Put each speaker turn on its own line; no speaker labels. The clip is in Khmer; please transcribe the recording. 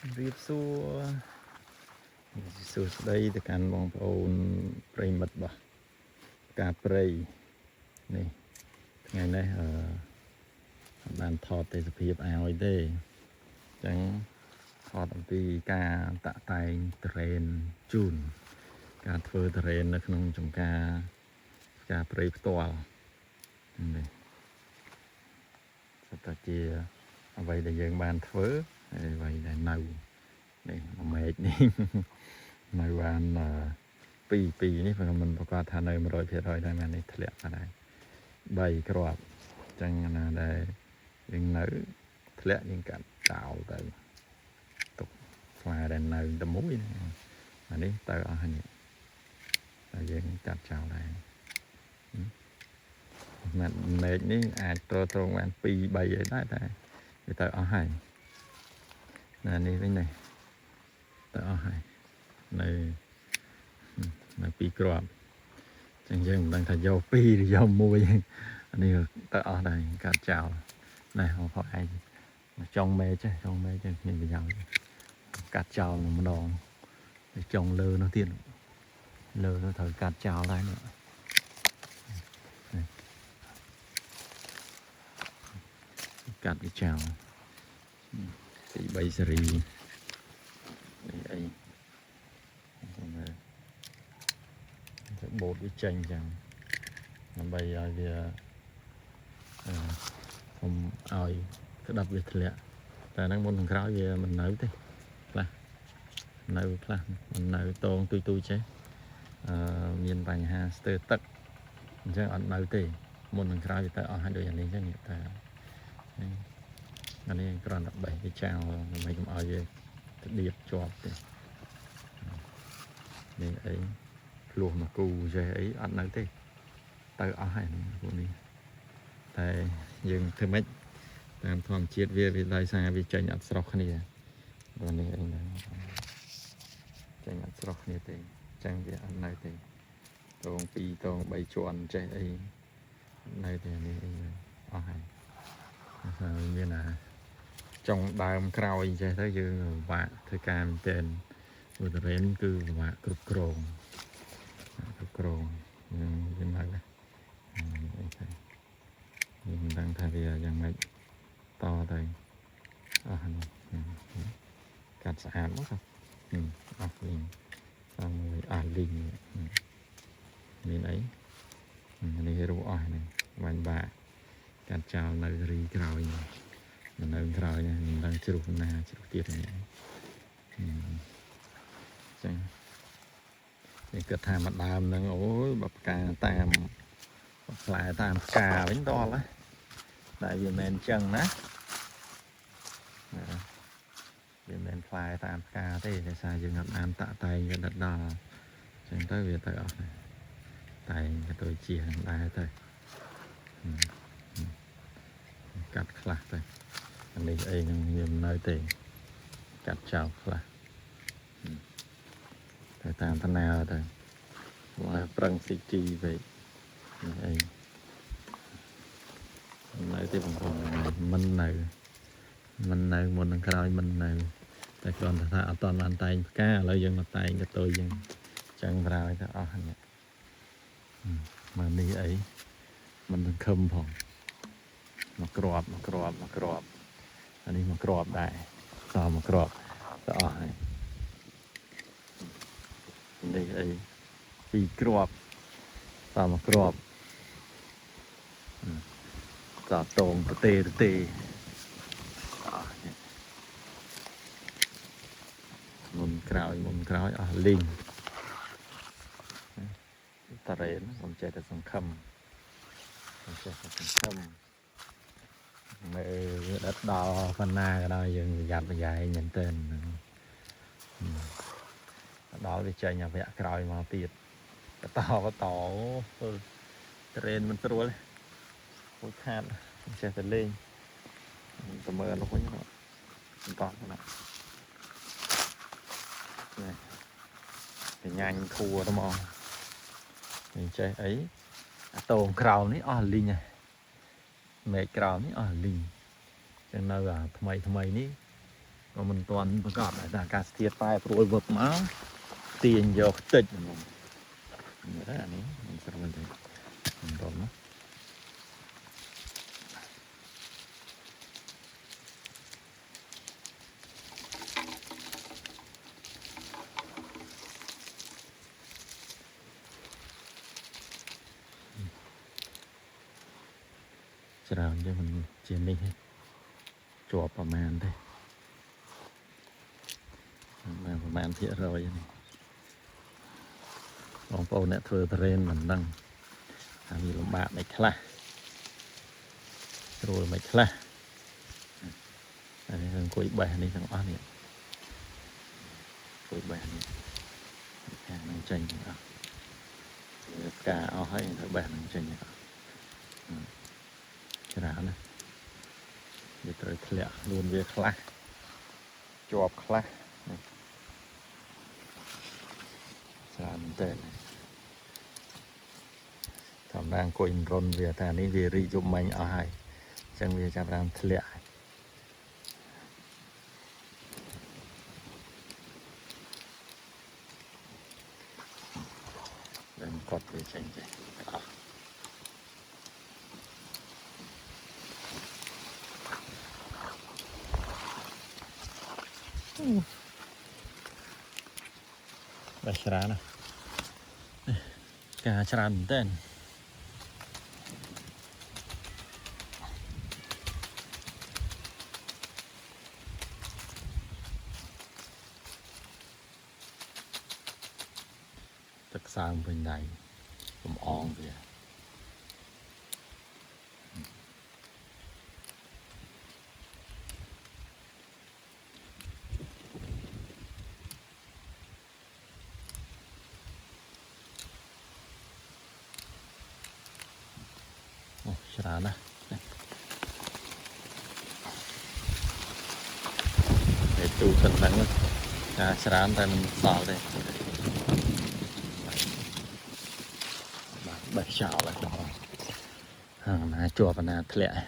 រៀបសួរសួស្តីទៅកាន់បងប្អូនប្រិមិត្តរបស់ការព្រៃនេះថ្ងៃនេះបានថតទេសភាពឲ្យទេអញ្ចឹងថតអំពីការតាក់តែងត្រេនជូនការធ្វើត្រេននៅក្នុងចំការព្រៃផ្ទាល់នេះសុទ្ធតែជាអ្វីដែលយើងបានធ្វើហើយអ្វីដែលនៅនេះមេឃនេះនៅបានពីនេះព្រោះមិនប្រកាសថានៅ 100% ដែរមែននេះធ្លាក់ដែរ3គ្រាប់អញ្ចឹងណាដែលយើងនៅធ្លាក់យើងកាត់ចោលទៅទុកខ្លាដែលនៅតែមួយអានេះទៅអស់ហើយនេះតែយើងកាត់ចោលដែរមេឃនេះអាចត្រង់បាន2 3អីដែរតែវាទៅអស់ហើយណានេះវិញនេះទៅអស់ហើយនៅ2គ្រាប់ចឹងយើងមិនដឹងថាយក2ឬយក1អានេះទៅអស់ដែរកាត់ចោលណែបងប្អូនឯងចុងមេចេះមានប្រយោជន៍កាត់ចោលម្ដងទៅចុងលើនោះទៀតលើនោះត្រូវកាត់ចោលដែរនេះកាត់វាចោលពី3សេរីអីទៅបូតវាចេញចឹងដើម្បីឲ្យវាខ្ញុំឲ្យក្តាប់វាធ្លាក់តែហ្នឹងមុននឹងក្រោយវាមិននៅទេខ្លះនៅខ្លះមិននៅតងទុយចេះមានបញ្ហាស្ទើរទឹកអញ្ចឹងអត់នៅទេមុននឹងក្រោយវាទៅអស់ហើយដូចអានេះអញ្ចឹងតែអានេះគ្រាន់តែបេះវាចោលដើម្បីកុំឲ្យវាទៅដៀបជាប់ទេនេះអីភ្លោះមកគូចេះអីអត់នៅទេទៅអស់ហើយពួកនេះតែយើងធ្វើម៉េចតាមធម្មជាតិវាដោយសារវាចេញអត់ស្រស់គ្នាព្រោះនេះអីហ្នឹងចេញអត់ស្រស់គ្នាទេអញ្ចឹងវាអត់នៅទេតង2តង3ជាន់ចេះអីនៅតែនេះអីអស់ហើយហើយមានចុងដើមក្រោយចេះទៅយើងពិបាកធ្វើការមែនទែនព្រោះតរ៉េនគឺពិបាកគ្រប់គ្រងយើងនៅអីទៅយើងមិនដឹងថាវាយ៉ាងម៉េចតទៅអស់ហើយកាត់ស្អាតមកអស់លីងតាមមួយលីងមានអីនេះរូបអស់ហ្នឹងបាញ់បាកាត់ចោលនៅរីក្រោយនៅក្រោយមិនដឹងជ្រុះណាជ្រុះទៀតហ្នឹងចឹងគេគិតថាមកដើមហ្នឹងអូយបើផ្កាតាមផ្លែតាមផ្កាវិញដល់ហើយតែវាមិនមែនអញ្ចឹងណាវាមិនមែនផ្លែតាមផ្កាទេដោយសារយើងអត់បានតាក់តែងវាដិតដល់អញ្ចឹងទៅវាទៅអស់តែក៏ទៅជាដែរទៅកាត់ខ្លះទៅអានេះអីនឹងវាមិននៅទេកាត់ចោលខ្លះទៅតាមឋានៈទៅមកប្រឹងស៊ីជីវិញអីនៅទេបងប្អូនមិននៅមុននឹងក្រោយមិននៅតែគ្រាន់តែថាអត់តាន់បានតែងផ្កាឥឡូវយើងមកតែងកតុយយើងចឹងប្រើឲ្យទៅអស់ហ្នឹងមកនេះអីមិនសង្ឃឹមផងមកក្របអានេះមកក្របដែរសល់មកក្របទៅអស់ហើយនេះអី2គ្រាប់សល់មកក្របតតងទេមុនក្រោយអស់លីងតារ៉េនខ្ញុំចេះតែសង្ឃឹមមើលវាដិតដល់ប៉ុណ្ណាក៏ដោយយើងប្រយ័ត្នប្រយែងមែនទែនដល់វាចេញអវៈក្រោយមកទៀតបន្តត្រេនមិនស្រួលពុជខាតចេះតែលេងទៅមើលនោះវិញបន្តណាញ៉ាញ់ធัวទៅមកនេះចេះអីអាតងក្រោមនេះអស់លីងហើយមេឃក្រោមនេះអស់លីងចឹងនៅថ្មីនេះ còn mình toànประกอบlại là cả tiệt tai rồi vượt máu tiền vô tịch mình đấy này mình sẽ mình thấy mình còn nó sẽ làm cho mình chiến đi hết chùaประมาณđâyประมาณที่เราอย่างนี้ลองโปรเนี่ยเธอเทรนเหมือนดังมีลำบากไหมคล่ะรู้ไหมคล่ะอันนี้ทางคุยใบอันนี้ทางอ้อนเนี่ยคุยใบอันนี้แค่นั่งใจอยู่อ่ะกาเอาให้เธอแบบนั่งใจอยู่อ่ะขนาดนั้นเดี๋ยวเธอเคลียร์รูนเวียคล่ะจวบคล่ะสามเต้นทำร่างกุยรนเวียแต่นี้เวียริจุมมันเอาให้จังเวียจะรำเคลียร์เริ่มกดเวียเฉยๆไปชรานะกาชราเต้นตึกสร้างเป็นไงผมอ่องเลยโอ้ชรานะเดี๋ยวดูกันหลังชราแต่มันต่อเลยbạch chảo lại đó mà chùa và nà thẻ